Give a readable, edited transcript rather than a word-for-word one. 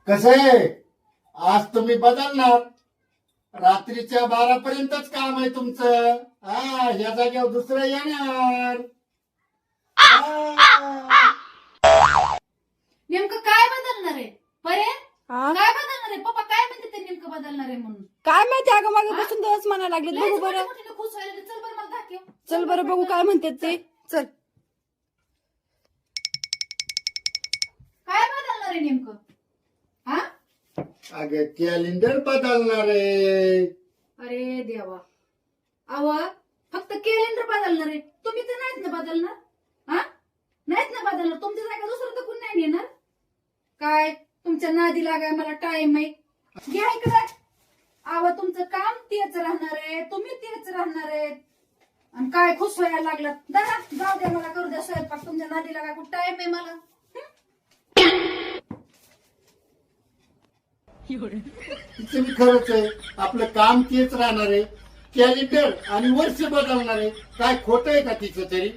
कसं आहे, आज तुम्ही बदलणार, रात्रीच्या 12 पर्यंतच काम आहे तुमचं. हा, या जागेवर दुसरं येणार. हा. नेमकं काय बदलणार आहे बरे? हा? काय बदलणार आहे? पप्पा काय म्हणते ते नेमकं बदलणार आहे म्हणून? काय माहिती अगं मागे बसून दिवस म्हणायला लागले. बघू लयच बरं, मोठे खुश व्हायला. चल बरं मला दाखव. चल बरं बघू काय म्हणतात ते. चल. काय बदलणार आहे नेमकं? हा? अगं कॅलेंडर बदलणार आहे. अरे देवा, अव फक्त कॅलेंडर बदलणार आहे. तुम्ही तर नाहीत ना बदलणार. हा, नाहीत ना बदलणार. तुमच्या जागा दुसरं तर कोण नाही नेणार. काय तुमच्या नादी लागाय मला टाइम आहे. घ्या इकडे. अव तुमचं काम तेच राहणार आहे, तुम्ही तेच राहणार आहे. आणि काय खुश व्हायला लागलात. दादा जाऊ द्या, मला करू द्या स्वयंपाक. तुमच्या नादी लागाय कुठं टाइम आहे मला. तिचं बी खरंच आहे, आपलं काम तेच राहणार आहे. कॅलेंडर आणि वर्ष बदलणार आहे. काय खोटं आहे का तिचं तरी?